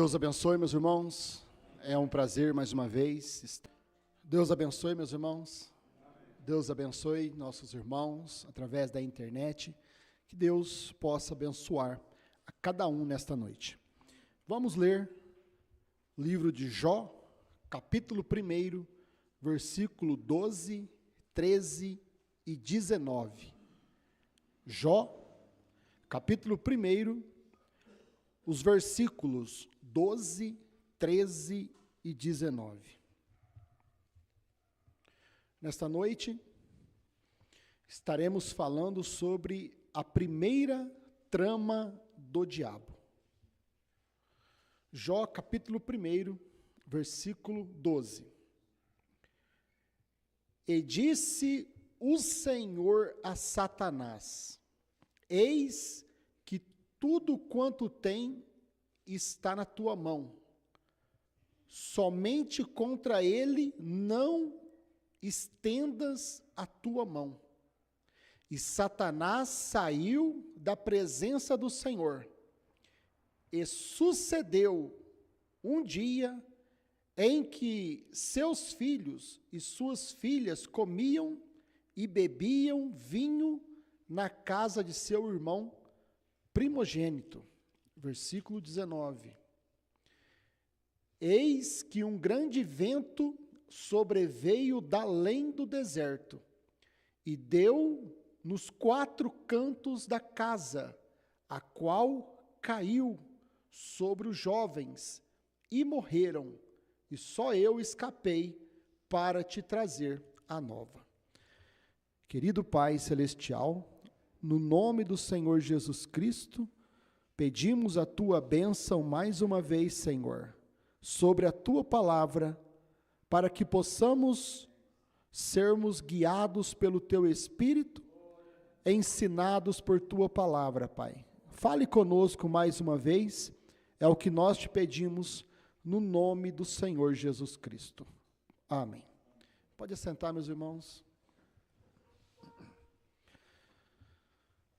Deus abençoe, meus irmãos. É um prazer mais uma vez. Deus abençoe, meus irmãos. Deus abençoe nossos irmãos através da internet. Que Deus possa abençoar a cada um nesta noite. Vamos ler o livro de Jó, capítulo 1, versículo 12, 13 e 19. Jó, capítulo 1, os versículos 12, 13 e 19. Nesta noite, estaremos falando sobre a primeira trama do diabo. Jó, capítulo 1, versículo 12. E disse o Senhor a Satanás: eis que tudo quanto tem está na tua mão, somente contra ele não estendas a tua mão. E Satanás saiu da presença do Senhor. E sucedeu um dia em que seus filhos e suas filhas comiam e bebiam vinho na casa de seu irmão primogênito. Versículo 19. Eis que um grande vento sobreveio da além do deserto, e deu nos 4 cantos da casa, a qual caiu sobre os jovens, e morreram, e só eu escapei para te trazer a nova. Querido Pai Celestial, no nome do Senhor Jesus Cristo, pedimos a tua bênção mais uma vez, Senhor, sobre a tua palavra, para que possamos sermos guiados pelo teu Espírito, ensinados por tua palavra, Pai. Fale conosco mais uma vez, é o que nós te pedimos, no nome do Senhor Jesus Cristo. Amém. Pode assentar, meus irmãos.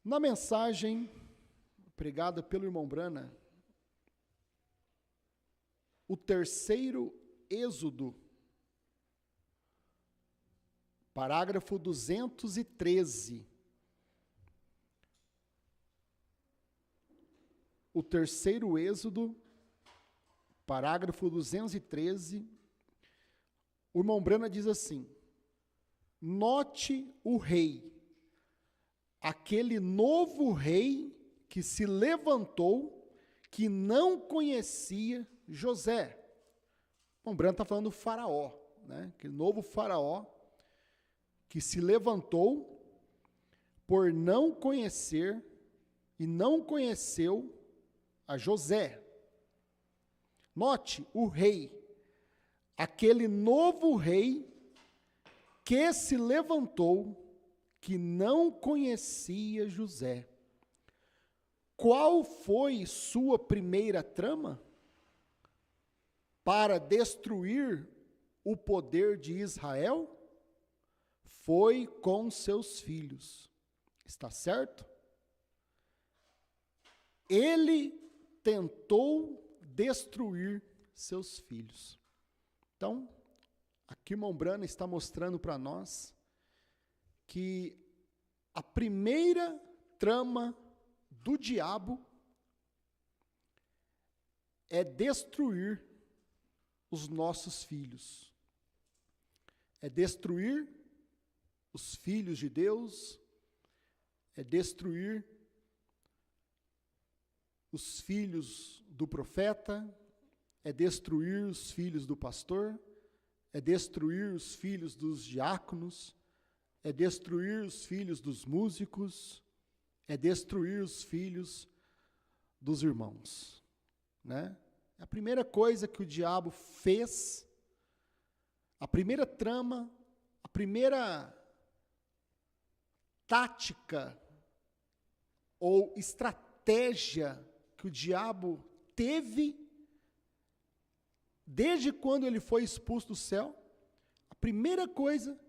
Na mensagem pregada pelo irmão Brana, o terceiro Êxodo, parágrafo 213. O terceiro Êxodo, parágrafo 213, o irmão Brana diz assim: note o rei, aquele novo rei que se levantou, que não conhecia José. O Brana está falando do faraó, né? Aquele novo faraó que se levantou por não conhecer e não conheceu a José. Note o rei, aquele novo rei que se levantou, que não conhecia José. Qual foi sua primeira trama? Para destruir o poder de Israel? Foi com seus filhos. Está certo? Ele tentou destruir seus filhos. Então, aqui o irmão Brana está mostrando para nós que a primeira trama do diabo é destruir os nossos filhos. É destruir os filhos de Deus, é destruir os filhos do profeta, é destruir os filhos do pastor, é destruir os filhos dos diáconos, é destruir os filhos dos músicos, é destruir os filhos dos irmãos, né? A primeira coisa que o diabo fez, a primeira trama, a primeira tática ou estratégia que o diabo teve desde quando ele foi expulso do céu, a primeira coisa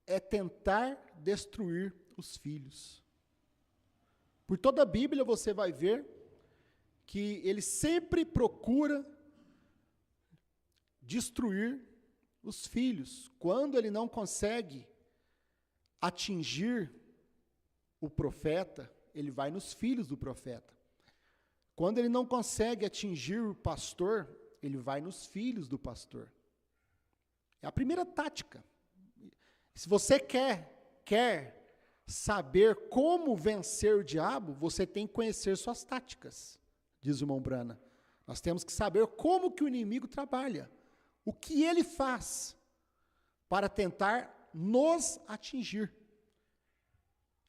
é tentar destruir os filhos. Por toda a Bíblia você vai ver que ele sempre procura destruir os filhos. Quando ele não consegue atingir o profeta, ele vai nos filhos do profeta. Quando ele não consegue atingir o pastor, ele vai nos filhos do pastor. É a primeira tática. Se você quer saber como vencer o diabo, você tem que conhecer suas táticas, diz o irmão Brana. Nós temos que saber como que o inimigo trabalha, o que ele faz para tentar nos atingir.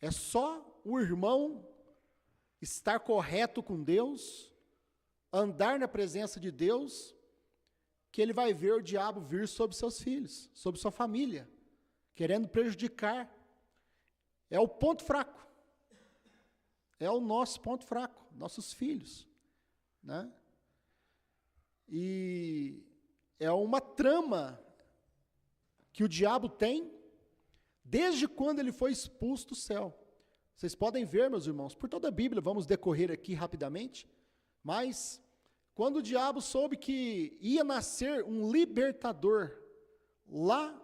É só o irmão estar correto com Deus, andar na presença de Deus, que ele vai ver o diabo vir sobre seus filhos, sobre sua família, querendo prejudicar. É o ponto fraco. É o nosso ponto fraco, nossos filhos, né? E é uma trama que o diabo tem desde quando ele foi expulso do céu. Vocês podem ver, meus irmãos, por toda a Bíblia, vamos decorrer aqui rapidamente, mas quando o diabo soube que ia nascer um libertador lá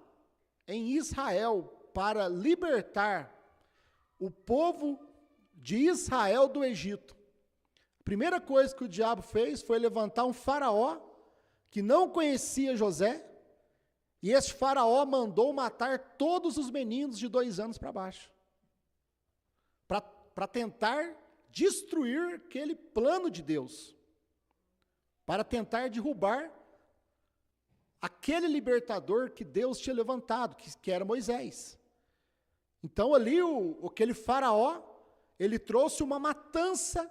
em Israel para libertar o povo de Israel do Egito, a primeira coisa que o diabo fez foi levantar um faraó que não conhecia José, e esse faraó mandou matar todos os meninos de 2 anos para baixo, para tentar destruir aquele plano de Deus, para tentar derrubar aquele libertador que Deus tinha levantado, que era Moisés. Então ali aquele faraó, ele trouxe uma matança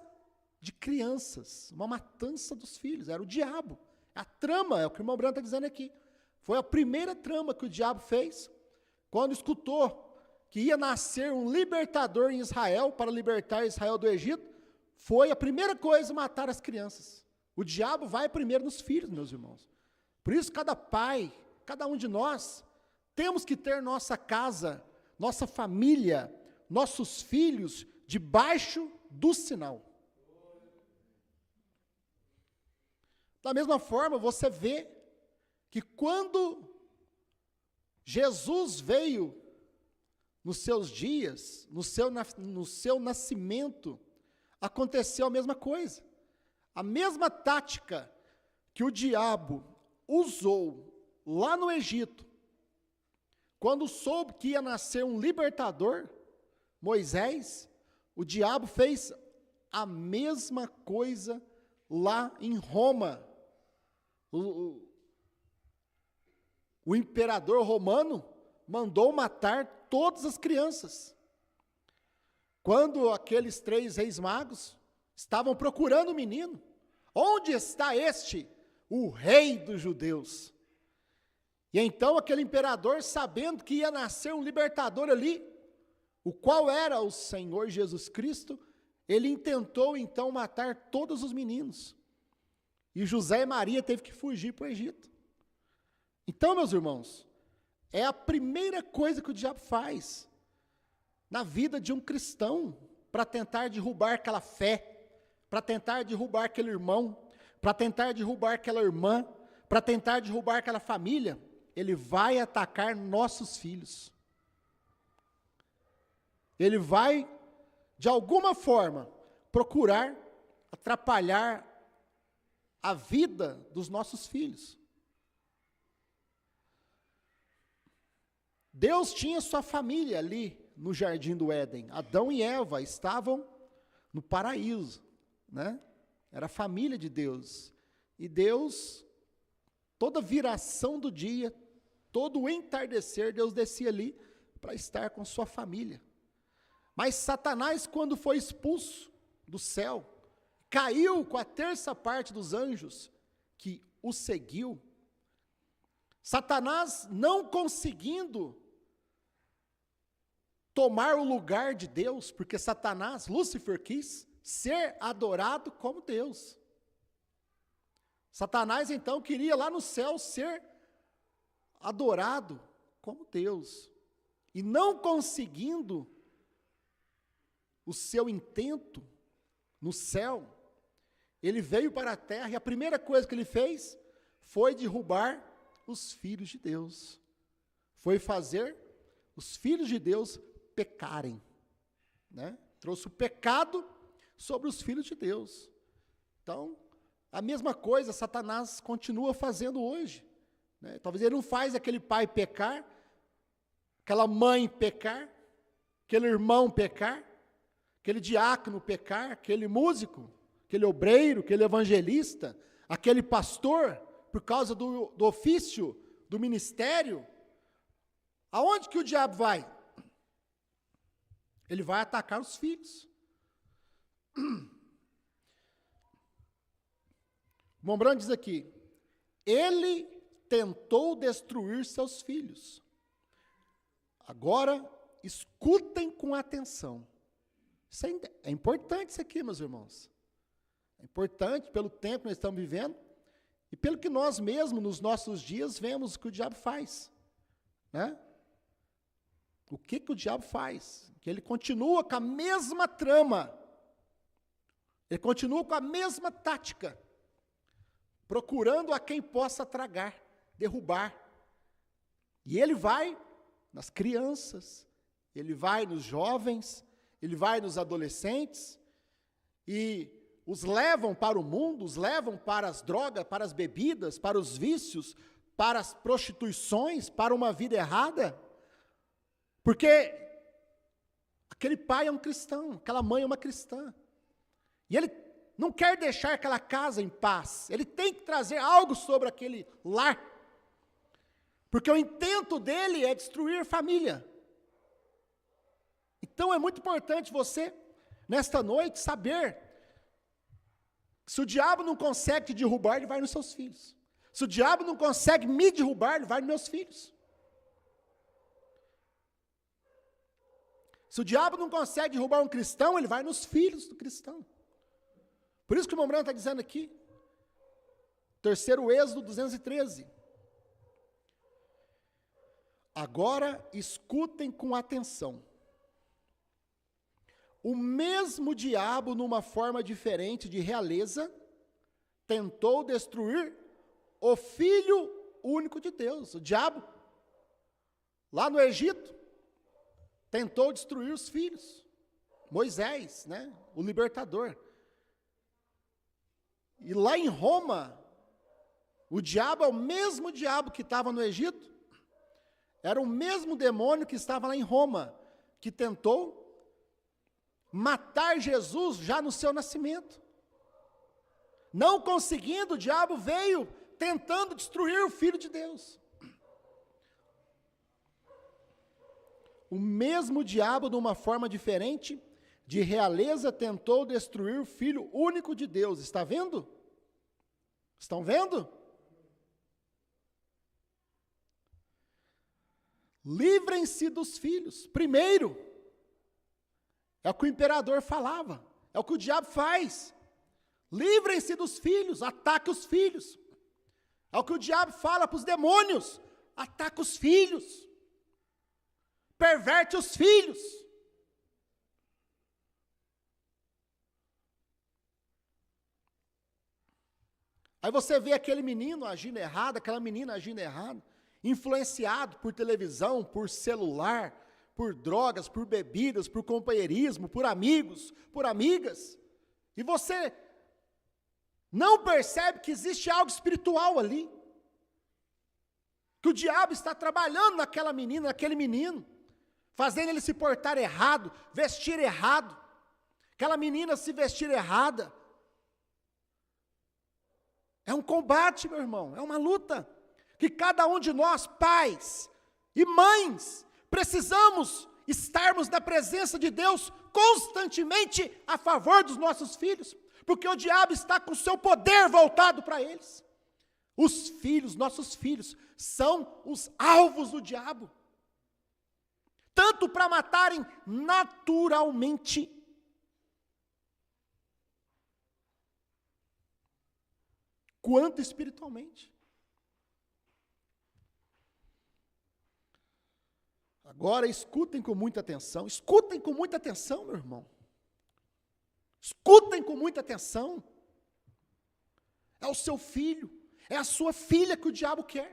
de crianças, uma matança dos filhos, era o diabo. A trama, é o que o irmão Branco está dizendo aqui, foi a primeira trama que o diabo fez, quando escutou que ia nascer um libertador em Israel, para libertar Israel do Egito, foi a primeira coisa matar as crianças. O diabo vai primeiro nos filhos, meus irmãos. Por isso, cada pai, cada um de nós, temos que ter nossa casa, nossa família, nossos filhos, debaixo do sinal. Da mesma forma, você vê que quando Jesus veio nos seus dias, no seu nascimento, aconteceu a mesma coisa. A mesma tática que o diabo usou lá no Egito, quando soube que ia nascer um libertador, Moisés, o diabo fez a mesma coisa lá em Roma. O imperador romano mandou matar todas as crianças. Quando aqueles 3 reis magos estavam procurando o menino, onde está este, o rei dos judeus? E então aquele imperador, sabendo que ia nascer um libertador ali, o qual era o Senhor Jesus Cristo, ele intentou então matar todos os meninos. E José e Maria teve que fugir para o Egito. Então, meus irmãos, é a primeira coisa que o diabo faz na vida de um cristão, para tentar derrubar aquela fé, para tentar derrubar aquele irmão, para tentar derrubar aquela irmã, para tentar derrubar aquela família. Ele vai atacar nossos filhos. Ele vai, de alguma forma, procurar atrapalhar a vida dos nossos filhos. Deus tinha sua família ali no jardim do Éden. Adão e Eva estavam no paraíso, né? Era a família de Deus. E Deus, toda viração do dia, todo o entardecer, Deus descia ali para estar com sua família. Mas Satanás, quando foi expulso do céu, caiu com a 1/3 dos anjos que o seguiu. Satanás, não conseguindo tomar o lugar de Deus, porque Satanás, Lúcifer, quis ser adorado como Deus. Satanás, então, queria lá no céu ser adorado como Deus. E não conseguindo o seu intento no céu, ele veio para a terra e a primeira coisa que ele fez foi derrubar os filhos de Deus. Foi fazer os filhos de Deus pecarem, né? Trouxe o pecado sobre os filhos de Deus. Então, a mesma coisa Satanás continua fazendo hoje, né? Talvez ele não faz aquele pai pecar, aquela mãe pecar, aquele irmão pecar, aquele diácono pecar, aquele músico, aquele obreiro, aquele evangelista, aquele pastor, por causa do ofício, do ministério. Aonde que o diabo vai? Ele vai atacar os filhos. Mombrando diz aqui, ele tentou destruir seus filhos. Agora, escutem com atenção. Isso é importante isso aqui, meus irmãos. É importante pelo tempo que nós estamos vivendo e pelo que nós mesmos, nos nossos dias, vemos que o diabo faz, né? O que o diabo faz? Que ele continua com a mesma trama, ele continua com a mesma tática, procurando a quem possa tragar, derrubar. E ele vai nas crianças, ele vai nos jovens, ele vai nos adolescentes, e os levam para o mundo, os levam para as drogas, para as bebidas, para os vícios, para as prostituições, para uma vida errada, porque aquele pai é um cristão, aquela mãe é uma cristã, e ele não quer deixar aquela casa em paz, ele tem que trazer algo sobre aquele lar, porque o intento dele é destruir a família. Então é muito importante você, nesta noite, saber que se o diabo não consegue te derrubar, ele vai nos seus filhos. Se o diabo não consegue me derrubar, ele vai nos meus filhos. Se o diabo não consegue derrubar um cristão, ele vai nos filhos do cristão. Por isso que o Mombrão está dizendo aqui, terceiro Êxodo 213. Agora escutem com atenção. O mesmo diabo, numa forma diferente de realeza, tentou destruir o Filho único de Deus. O diabo, lá no Egito, tentou destruir os filhos. Moisés, né, o libertador. E lá em Roma, o diabo é o mesmo diabo que estava no Egito, era o mesmo demônio que estava lá em Roma, que tentou matar Jesus já no seu nascimento. Não conseguindo, o diabo veio tentando destruir o Filho de Deus. O mesmo diabo, de uma forma diferente, de realeza, tentou destruir o Filho único de Deus. Está vendo? Estão vendo? Livrem-se dos filhos. Primeiro, é o que o imperador falava, é o que o diabo faz. Livrem-se dos filhos, ataque os filhos. É o que o diabo fala para os demônios, ataca os filhos. Perverte os filhos. Aí você vê aquele menino agindo errado, aquela menina agindo errado, influenciado por televisão, por celular, por drogas, por bebidas, por companheirismo, por amigos, por amigas. E você não percebe que existe algo espiritual ali. Que o diabo está trabalhando naquela menina, naquele menino, fazendo ele se portar errado, vestir errado, aquela menina se vestir errada. É um combate, meu irmão, é uma luta, que cada um de nós, pais e mães, precisamos estarmos na presença de Deus constantemente a favor dos nossos filhos, porque o diabo está com o seu poder voltado para eles. Os filhos, nossos filhos, são os alvos do diabo, tanto para matarem naturalmente, quanto espiritualmente. Agora escutem com muita atenção, meu irmão. Escutem com muita atenção. é o seu filho, é a sua filha que o diabo quer.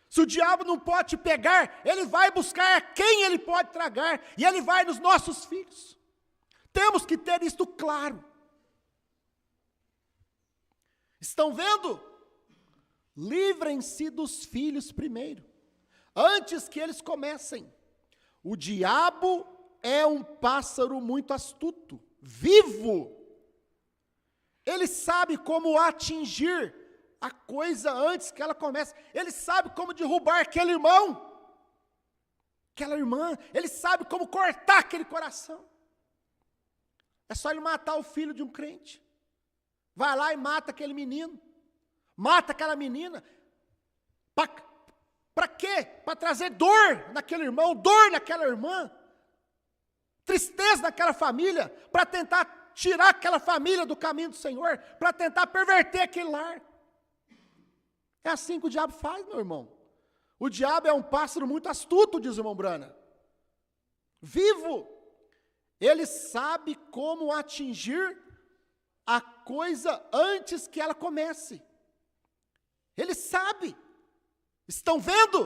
Se o diabo não pode te pegar, ele vai buscar a quem ele pode tragar, e ele vai nos nossos filhos. Temos que ter isto claro. Estão vendo? Livrem-se dos filhos primeiro, antes que eles comecem. O diabo é um pássaro muito astuto, vivo. Ele sabe como atingir a coisa antes que ela comece. Ele sabe como derrubar aquele irmão, aquela irmã. Ele sabe como cortar aquele coração. É só ele matar o filho de um crente. Vai lá e mata aquele menino. Mata aquela menina. Para quê? Para trazer dor naquele irmão, dor naquela irmã. Tristeza naquela família. Para tentar tirar aquela família do caminho do Senhor. Para tentar perverter aquele lar. É assim que o diabo faz, meu irmão. O diabo é um pássaro muito astuto, diz o irmão Brana. Vivo. Ele sabe como atingir a coisa antes que ela comece. Ele sabe. Estão vendo?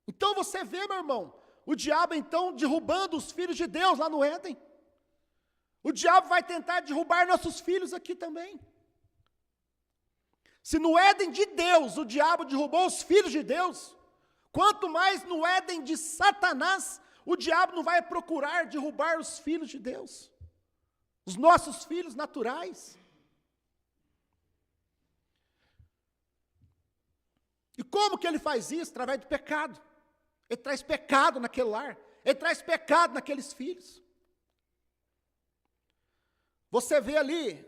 Então você vê, meu irmão, o diabo então derrubando os filhos de Deus lá no Éden. O diabo vai tentar derrubar nossos filhos aqui também. Se no Éden de Deus o diabo derrubou os filhos de Deus, quanto mais no Éden de Satanás, o diabo não vai procurar derrubar os filhos de Deus, os nossos filhos naturais. E como que ele faz isso? Através do pecado. Ele traz pecado naquele lar, ele traz pecado naqueles filhos. Você vê ali,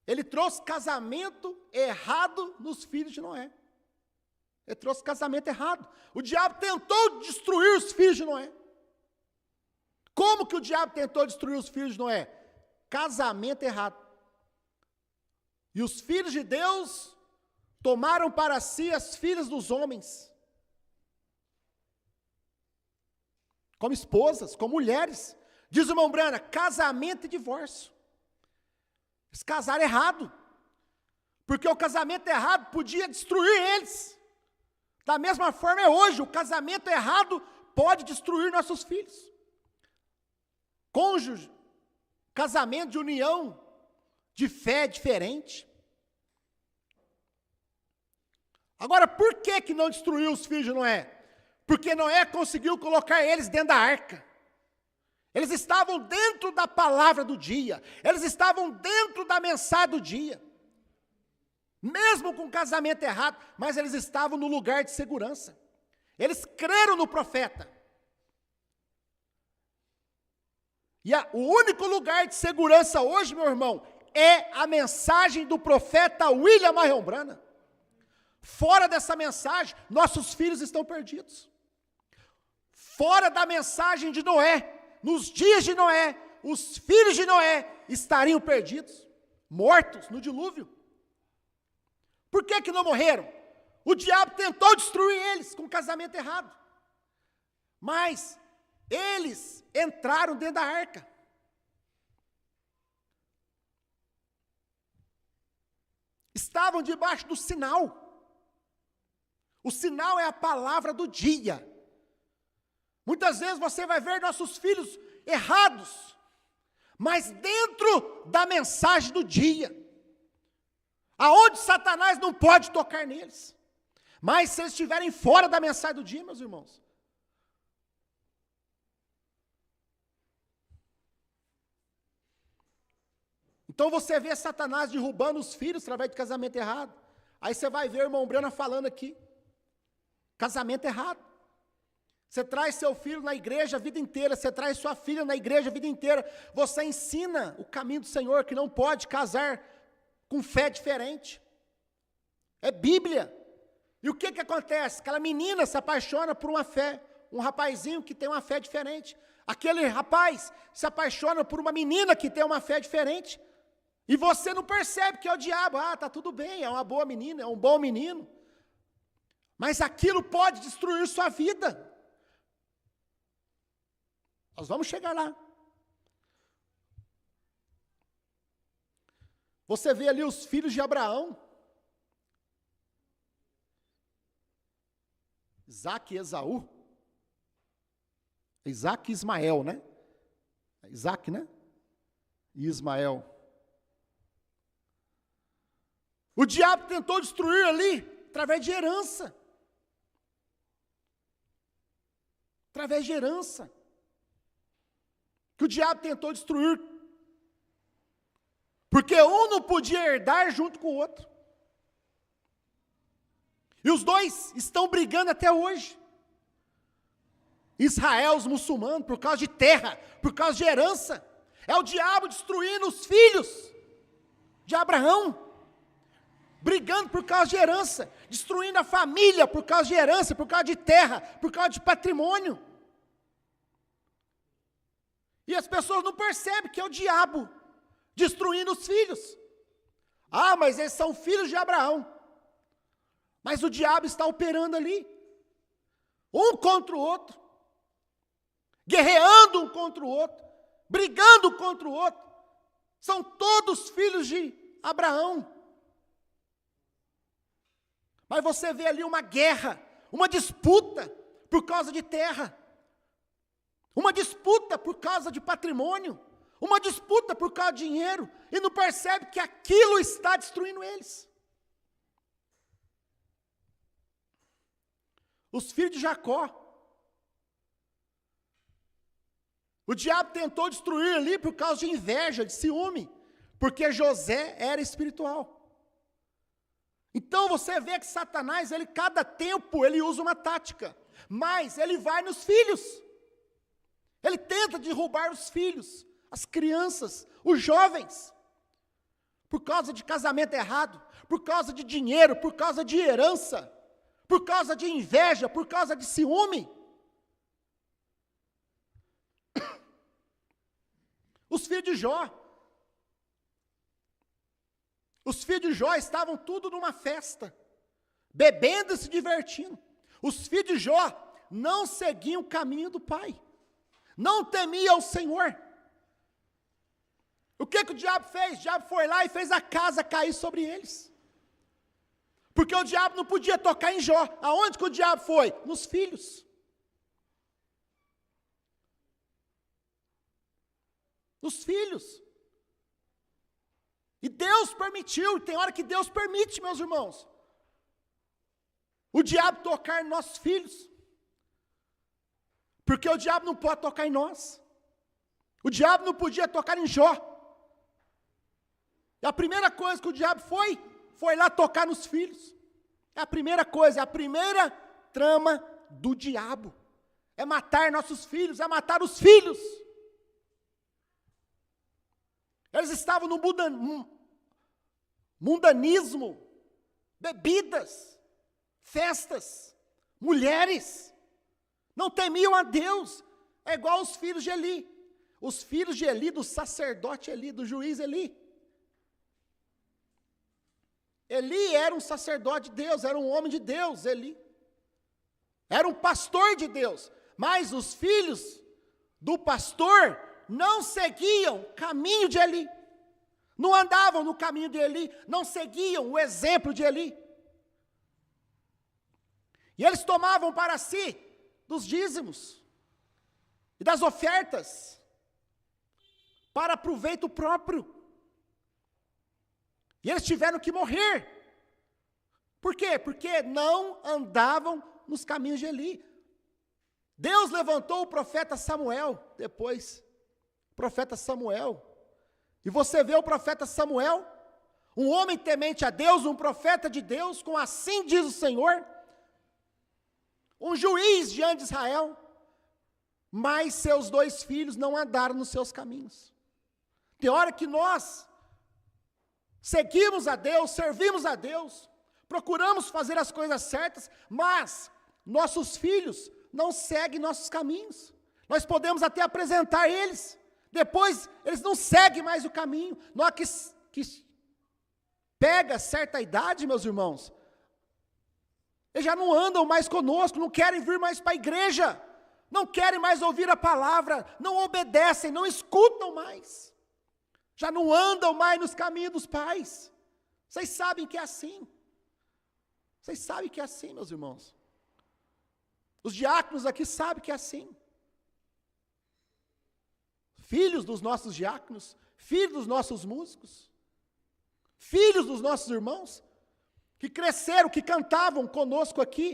ele trouxe casamento errado nos filhos de Noé. Ele trouxe casamento errado. O diabo tentou destruir os filhos de Noé. Como que o diabo tentou destruir os filhos de Noé? Casamento errado. E os filhos de Deus tomaram para si as filhas dos homens. Como esposas, como mulheres. Diz o irmão Brana, casamento e divórcio. Eles casaram errado. Porque o casamento errado podia destruir eles. Da mesma forma é hoje, o casamento errado pode destruir nossos filhos. Cônjuge, casamento de união, de fé diferente. Agora, por que não destruiu os filhos de Noé? Porque Noé conseguiu colocar eles dentro da arca. Eles estavam dentro da palavra do dia. Eles estavam dentro da mensagem do dia. Mesmo com o casamento errado, mas eles estavam no lugar de segurança. Eles creram no profeta. E o único lugar de segurança hoje, meu irmão, é a mensagem do profeta William Marion Branham. Fora dessa mensagem, nossos filhos estão perdidos. Fora da mensagem de Noé, nos dias de Noé, os filhos de Noé estariam perdidos, mortos no dilúvio. Por que não morreram? O diabo tentou destruir eles com o casamento errado. Mas eles entraram dentro da arca. Estavam debaixo do sinal. O sinal é a palavra do dia. Muitas vezes você vai ver nossos filhos errados, mas dentro da mensagem do dia, aonde Satanás não pode tocar neles. Mas se eles estiverem fora da mensagem do dia, meus irmãos, então você vê Satanás derrubando os filhos através de casamento errado. Aí você vai ver o irmão Brana falando aqui, casamento errado. Você traz seu filho na igreja a vida inteira, você traz sua filha na igreja a vida inteira, você ensina o caminho do Senhor, que não pode casar com fé diferente. É Bíblia. E o que acontece? Aquela menina se apaixona por uma fé, um rapazinho que tem uma fé diferente. Aquele rapaz se apaixona por uma menina que tem uma fé diferente. E você não percebe que é o diabo. Ah, tá tudo bem, é uma boa menina, é um bom menino. Mas aquilo pode destruir sua vida. Nós vamos chegar lá. Você vê ali os filhos de Abraão, Isaac e Esaú, Isaac e Ismael, né? Isaac, né? E Ismael. O diabo tentou destruir ali, através de herança. Através de herança. Que o diabo tentou destruir. Porque um não podia herdar junto com o outro. E os dois estão brigando até hoje. Israel, os muçulmanos, por causa de terra, por causa de herança. É o diabo destruindo os filhos de Abraão. Brigando por causa de herança. Destruindo a família por causa de herança, por causa de terra, por causa de patrimônio. E as pessoas não percebem que é o diabo destruindo os filhos. Ah, mas eles são filhos de Abraão. Mas o diabo está operando ali. Um contra o outro. Guerreando um contra o outro. Brigando contra o outro. São todos filhos de Abraão. Mas você vê ali uma guerra, uma disputa por causa de terra. Uma disputa por causa de patrimônio. Uma disputa por causa de dinheiro. E não percebe que aquilo está destruindo eles. Os filhos de Jacó. O diabo tentou destruir ali por causa de inveja, de ciúme. Porque José era espiritual. Então você vê que Satanás, ele cada tempo ele usa uma tática. Mas ele vai nos filhos. Ele tenta derrubar os filhos, as crianças, os jovens. Por causa de casamento errado, por causa de dinheiro, por causa de herança, por causa de inveja, por causa de ciúme. Os filhos de Jó. Os filhos de Jó estavam tudo numa festa, bebendo e se divertindo. Os filhos de Jó não seguiam o caminho do pai. Não temiam o Senhor. O que o diabo fez? O diabo foi lá e fez a casa cair sobre eles. Porque o diabo não podia tocar em Jó. Aonde que o diabo foi? Nos filhos. Nos filhos. E Deus permitiu, tem hora que Deus permite, meus irmãos, o diabo tocar em nossos filhos. Porque o diabo não pode tocar em nós. O diabo não podia tocar em Jó. E a primeira coisa que o diabo foi lá tocar nos filhos. É a primeira coisa, é a primeira trama do diabo. É matar nossos filhos, é matar os filhos. Eles estavam no mundanismo, bebidas, festas, mulheres. Não temiam a Deus. É igual os filhos de Eli. Os filhos de Eli, do sacerdote Eli, do juiz Eli. Eli era um sacerdote de Deus, era um homem de Deus, Eli. Era um pastor de Deus. Mas os filhos do pastor não seguiam o caminho de Eli. Não andavam no caminho de Eli, não seguiam o exemplo de Eli. E eles tomavam para si dos dízimos e das ofertas para proveito próprio. E eles tiveram que morrer. Por quê? Porque não andavam nos caminhos de Eli. Deus levantou o profeta Samuel depois. Profeta Samuel. E você vê o profeta Samuel, um homem temente a Deus, um profeta de Deus, com assim diz o Senhor, um juiz diante de Israel, mas seus 2 filhos não andaram nos seus caminhos. Tem hora que nós seguimos a Deus, servimos a Deus, procuramos fazer as coisas certas, mas nossos filhos não seguem nossos caminhos. Nós podemos até apresentar eles, depois eles não seguem mais o caminho. Nós que pega certa idade, meus irmãos, eles já não andam mais conosco, não querem vir mais para a igreja, não querem mais ouvir a palavra, não obedecem, não escutam mais. já não andam mais nos caminhos dos pais. Vocês sabem que é assim. Vocês sabem que é assim, meus irmãos. Os diáconos aqui sabem que é assim. Filhos dos nossos diáconos, filhos dos nossos músicos, filhos dos nossos irmãos, que cresceram, que cantavam conosco aqui.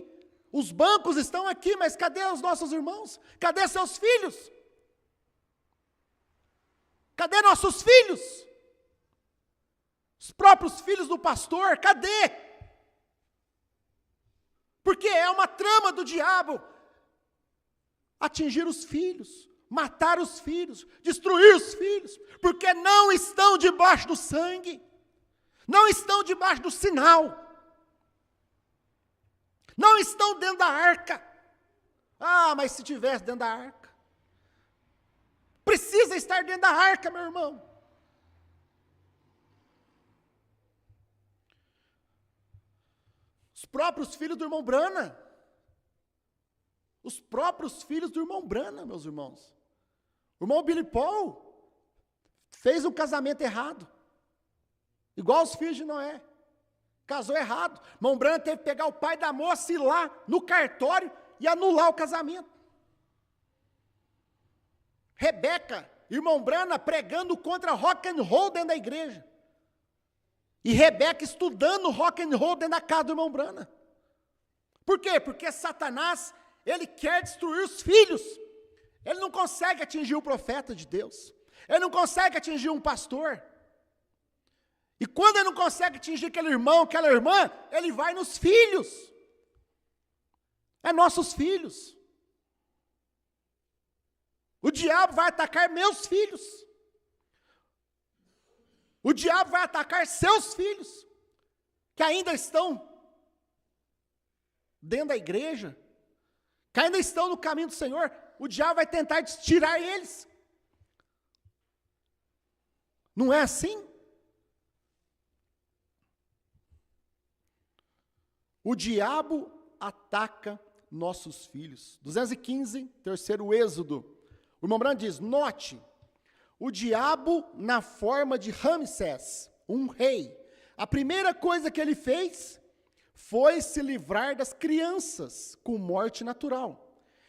Os bancos estão aqui, mas cadê os nossos irmãos? Cadê seus filhos? Cadê nossos filhos? Os próprios filhos do pastor, cadê? Porque é uma trama do diabo atingir os filhos, matar os filhos, destruir os filhos, porque não estão debaixo do sangue, não estão debaixo do sinal, não estão dentro da arca. Ah, mas se tivesse dentro da arca, precisa estar dentro da arca, meu irmão. Os próprios filhos do irmão Brana, os próprios filhos do irmão Brana, meus irmãos. O irmão Billy Paul fez um casamento errado, igual os filhos de Noé, casou errado. O irmão Brana teve que pegar o pai da moça e ir lá no cartório e anular o casamento. Rebeca, irmão Brana pregando contra rock and roll dentro da igreja. E Rebeca estudando rock and roll dentro da casa do irmão Brana. Por quê? Porque Satanás, ele quer destruir os filhos. Ele não consegue atingir o profeta de Deus. Ele não consegue atingir um pastor. E quando ele não consegue atingir aquele irmão, aquela irmã, ele vai nos filhos. É nossos filhos. O diabo vai atacar meus filhos. O diabo vai atacar seus filhos, que ainda estão dentro da igreja, que ainda estão no caminho do Senhor. O diabo vai tentar tirar eles. Não é assim? O diabo ataca nossos filhos. 215, terceiro Êxodo. O irmão Brando diz, note, o diabo na forma de Ramsés, um rei. A primeira coisa que ele fez foi se livrar das crianças com morte natural.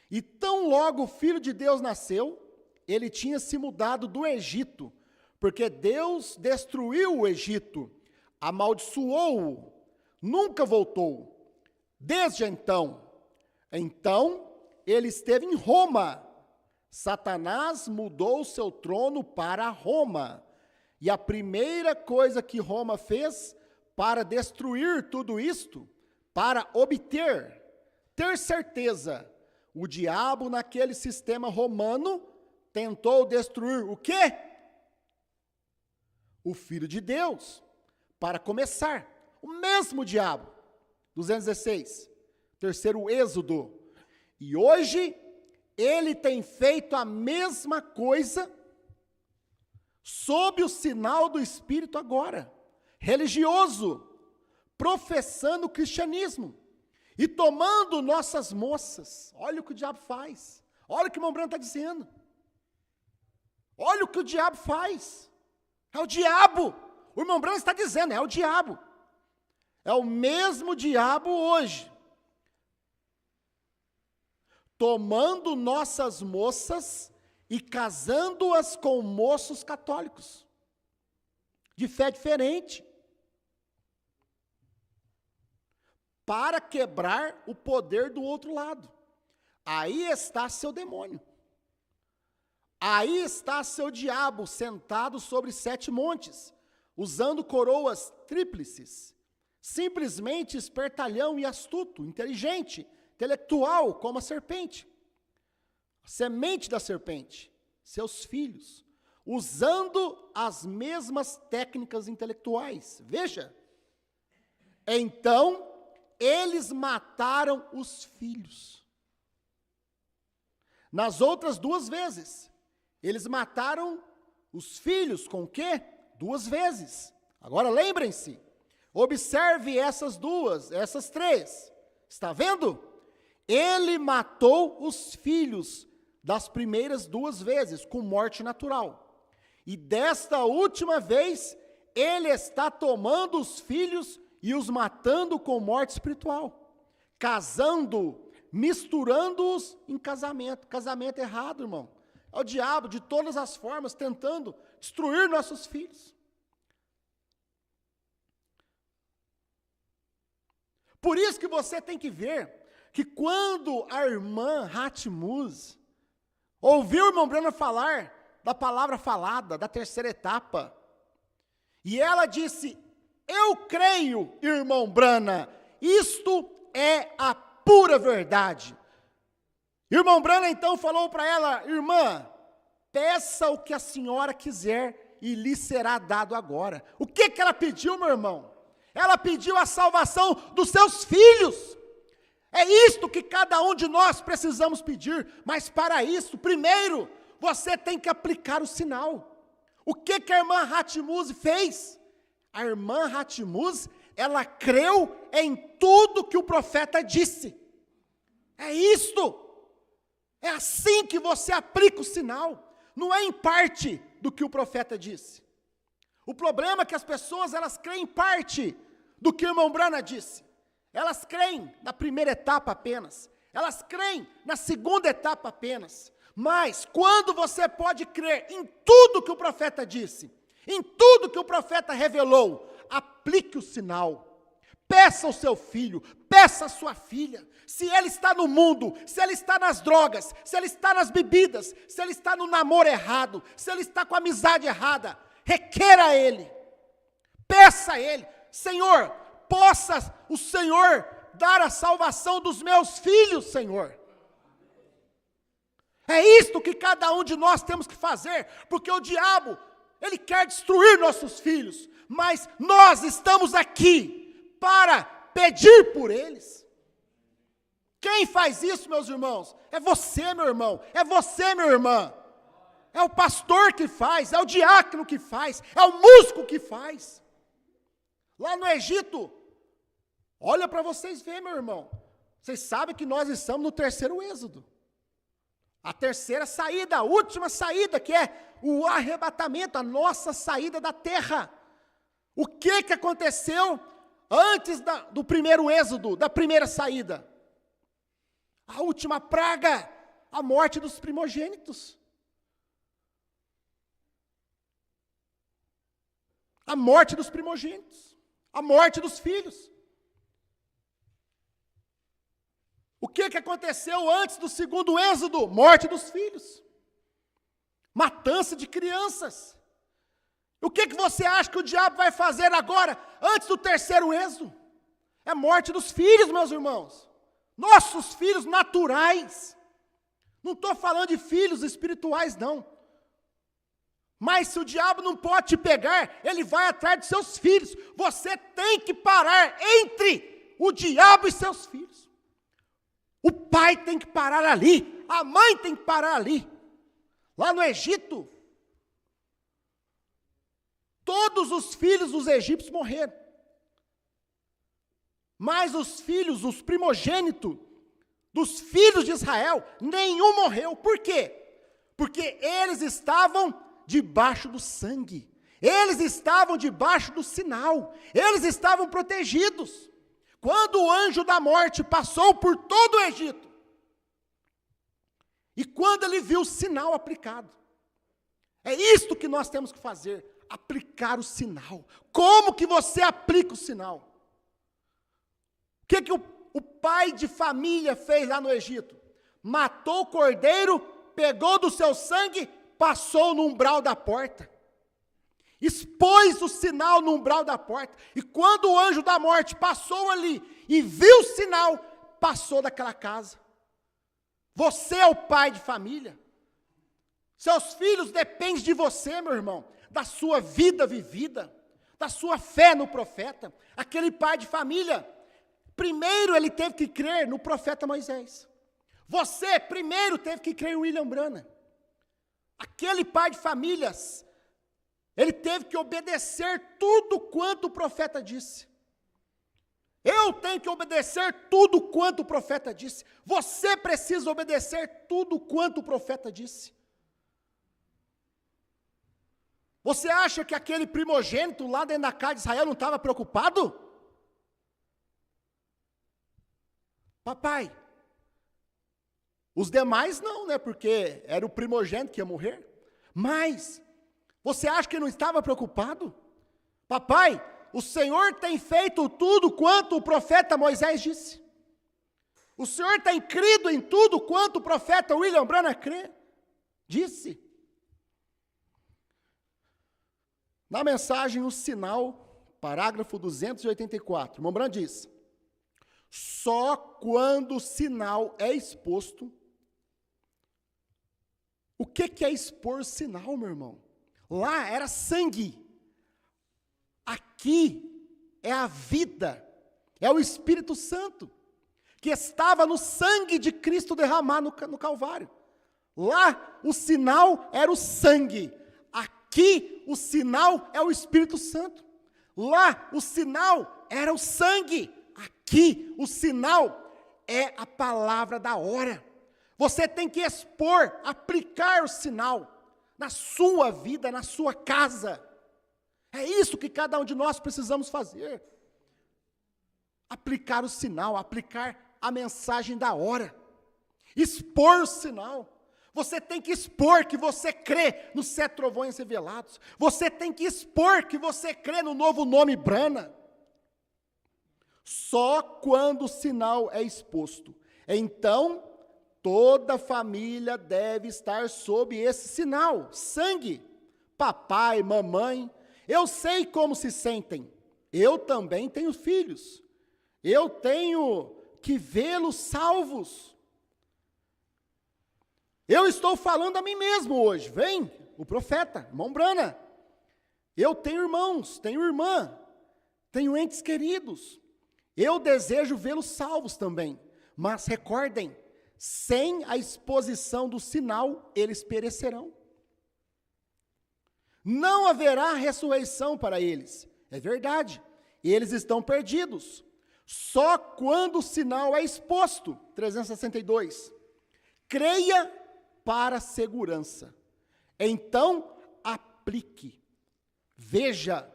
E tão logo o Filho de Deus nasceu, ele tinha se mudado do Egito, porque Deus destruiu o Egito, amaldiçoou-o, nunca voltou. Desde então, ele esteve em Roma. Satanás mudou o seu trono para Roma. E a primeira coisa que Roma fez para destruir tudo isto, para obter, ter certeza, o diabo naquele sistema romano tentou destruir o quê? O Filho de Deus. Para começar, o mesmo diabo. 216, terceiro Êxodo. E hoje, ele tem feito a mesma coisa sob o sinal do Espírito agora, religioso, professando o cristianismo e tomando nossas moças. Olha o que o diabo faz. Olha o que o irmão Branco está dizendo. Olha o que o diabo faz. É o diabo. O irmão Branco está dizendo, é o diabo. É o mesmo diabo hoje, tomando nossas moças e casando-as com moços católicos, de fé diferente, para quebrar o poder do outro lado. Aí está seu demônio. Aí está seu diabo sentado sobre 7 montes, usando coroas tríplices, simplesmente espertalhão e astuto, inteligente, intelectual, como a serpente, a semente da serpente, seus filhos, usando as mesmas técnicas intelectuais. Veja, então, eles mataram os filhos. Nas outras 2 vezes, eles mataram os filhos com o quê? 2 vezes. Agora lembrem-se, observe essas 3. Está vendo? Ele matou os filhos das primeiras 2 vezes, com morte natural. E desta última vez, ele está tomando os filhos e os matando com morte espiritual, casando, misturando-os em casamento. Casamento errado, irmão. É o diabo, de todas as formas, tentando destruir nossos filhos. Por isso que você tem que ver que quando a irmã Hatmuz ouviu o irmão Brana falar da palavra falada, da terceira etapa, e ela disse: eu creio, irmão Brana, isto é a pura verdade. Irmão Brana então falou para ela: irmã, peça o que a senhora quiser e lhe será dado agora. O que ela pediu, meu irmão? Ela pediu a salvação dos seus filhos. É isto que cada um de nós precisamos pedir, mas para isso, primeiro, você tem que aplicar o sinal. O que a irmã Hatmuz fez? A irmã Hatmuz, ela creu em tudo que o profeta disse. É isto. É assim que você aplica o sinal. Não é em parte do que o profeta disse. O problema é que as pessoas, elas creem em parte do que o irmão Brana disse. Elas creem na primeira etapa apenas. Elas creem na segunda etapa apenas. Mas quando você pode crer em tudo que o profeta disse, em tudo que o profeta revelou, aplique o sinal. Peça ao seu filho, peça à sua filha. Se ele está no mundo, se ele está nas drogas, se ele está nas bebidas, se ele está no namoro errado, se ele está com a amizade errada, requeira a ele. Peça a ele: Senhor, possa o Senhor dar a salvação dos meus filhos, Senhor. É isto que cada um de nós temos que fazer, porque o diabo, ele quer destruir nossos filhos, mas nós estamos aqui para pedir por eles. Quem faz isso, meus irmãos? É você, meu irmão, é você, minha irmã. É o pastor que faz, é o diácono que faz, é o músico que faz. Lá no Egito, olha para vocês verem, meu irmão. Vocês sabem que nós estamos no terceiro êxodo. A terceira saída, a última saída, que é o arrebatamento, a nossa saída da terra. O que aconteceu antes do primeiro êxodo, da primeira saída? A última praga, a morte dos primogênitos. A morte dos primogênitos. A morte dos filhos. O que aconteceu antes do segundo êxodo? Morte dos filhos. Matança de crianças. O que você acha que o diabo vai fazer agora, antes do terceiro êxodo? É morte dos filhos, meus irmãos. Nossos filhos naturais. Não estou falando de filhos espirituais, não. Mas se o diabo não pode te pegar, ele vai atrás de seus filhos. Você tem que parar entre o diabo e seus filhos. O pai tem que parar ali, a mãe tem que parar ali. Lá no Egito, todos os filhos dos egípcios morreram. Mas os filhos, os primogênitos dos filhos de Israel, nenhum morreu. Por quê? Porque eles estavam debaixo do sangue. Eles estavam debaixo do sinal. Eles estavam protegidos. Quando o anjo da morte passou por todo o Egito, e quando ele viu o sinal aplicado, é isto que nós temos que fazer, aplicar o sinal. Como que você aplica o sinal? O que o pai de família fez lá no Egito? Matou o cordeiro, pegou do seu sangue, passou no umbral da porta. Expôs o sinal no umbral da porta. E quando o anjo da morte passou ali e viu o sinal, passou daquela casa. Você é o pai de família. Seus filhos dependem de você, meu irmão, da sua vida vivida, da sua fé no profeta. Aquele pai de família, primeiro ele teve que crer no profeta Moisés. Você primeiro teve que crer em William Branham. Aquele pai de famílias, ele teve que obedecer tudo quanto o profeta disse. Eu tenho que obedecer tudo quanto o profeta disse. Você precisa obedecer tudo quanto o profeta disse. Você acha que aquele primogênito lá dentro da casa de Israel não estava preocupado? Papai. Os demais não, né? Porque era o primogênito que ia morrer. Mas, você acha que não estava preocupado? Papai, o Senhor tem feito tudo quanto o profeta Moisés disse. O Senhor tem crido em tudo quanto o profeta William Branham disse. Na mensagem, o sinal, parágrafo 284, irmão Branham diz: só quando o sinal é exposto. O que é expor sinal, meu irmão? Lá era sangue. Aqui é a vida, é o Espírito Santo, que estava no sangue de Cristo derramado no Calvário. Lá o sinal era o sangue. Aqui o sinal é o Espírito Santo. Lá o sinal era o sangue. Aqui o sinal é a palavra da hora. Você tem que expor, aplicar o sinal na sua vida, na sua casa. É isso que cada um de nós precisamos fazer. Aplicar o sinal, aplicar a mensagem da hora. Expor o sinal. Você tem que expor que você crê nos 7 trovões revelados. Você tem que expor que você crê no novo nome Branham. Só quando o sinal é exposto. Então, toda a família deve estar sob esse sinal, sangue. Papai, mamãe, eu sei como se sentem. Eu também tenho filhos. Eu tenho que vê-los salvos. Eu estou falando a mim mesmo hoje. Vem, o profeta, irmão Branham. Eu tenho irmãos, tenho irmã, tenho entes queridos. Eu desejo vê-los salvos também. Mas recordem, sem a exposição do sinal, eles perecerão. Não haverá ressurreição para eles. É verdade, eles estão perdidos. Só quando o sinal é exposto. 362. Creia para segurança. Então, aplique. Veja,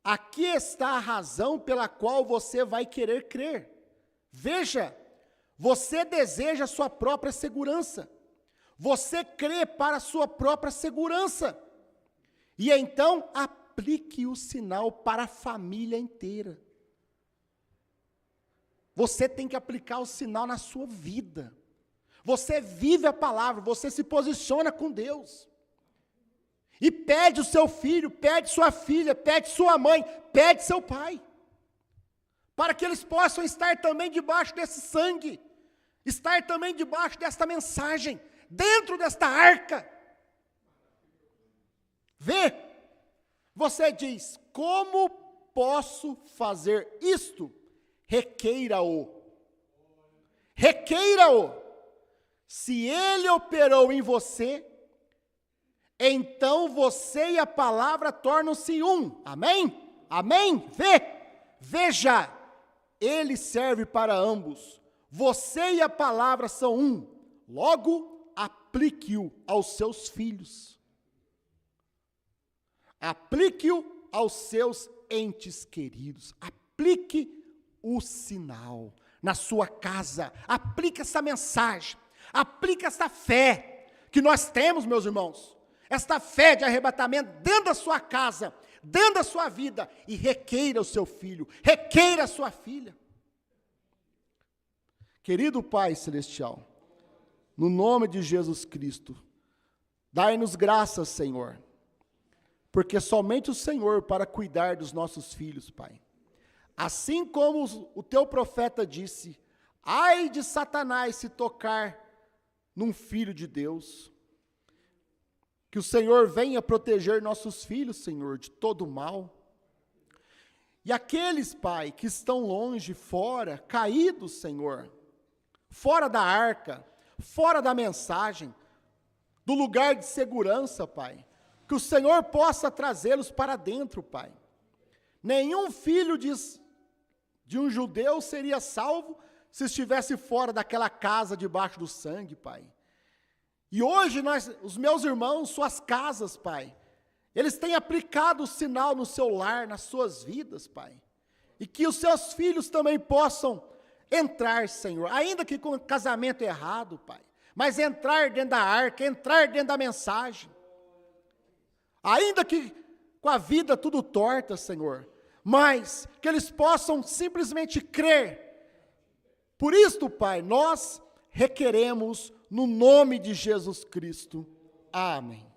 aqui está a razão pela qual você vai querer crer. Veja, você deseja a sua própria segurança. Você crê para a sua própria segurança. E então, aplique o sinal para a família inteira. Você tem que aplicar o sinal na sua vida. Você vive a palavra, você se posiciona com Deus. E pede o seu filho, pede sua filha, pede sua mãe, pede seu pai. Para que eles possam estar também debaixo desse sangue. Estar também debaixo desta mensagem. Dentro desta arca. Vê, você diz, como posso fazer isto? Requeira-o. Requeira-o. Se ele operou em você, então você e a palavra tornam-se um. Amém? Amém? Veja, ele serve para ambos. Você e a palavra são um. Logo, aplique-o aos seus filhos. Aplique-o aos seus entes queridos. Aplique o sinal na sua casa. Aplique essa mensagem. Aplique essa fé que nós temos, meus irmãos. Esta fé de arrebatamento dentro da sua casa, dentro da sua vida. E requeira o seu filho, requeira a sua filha. Querido Pai Celestial, no nome de Jesus Cristo, dai-nos graças, Senhor. Porque somente o Senhor para cuidar dos nossos filhos, Pai. Assim como o teu profeta disse, ai de Satanás se tocar num filho de Deus. Que o Senhor venha proteger nossos filhos, Senhor, de todo mal. E aqueles, Pai, que estão longe, fora, caídos, Senhor, fora da arca, fora da mensagem, do lugar de segurança, Pai, que o Senhor possa trazê-los para dentro, Pai. Nenhum filho de um judeu seria salvo se estivesse fora daquela casa debaixo do sangue, Pai. E hoje os meus irmãos, suas casas, Pai, eles têm aplicado o sinal no seu lar, nas suas vidas, Pai. E que os seus filhos também possam entrar, Senhor, ainda que com casamento errado, Pai. Mas entrar dentro da arca, entrar dentro da mensagem. Ainda que com a vida tudo torta, Senhor. Mas que eles possam simplesmente crer. Por isto, Pai, nós requeremos no nome de Jesus Cristo. Amém.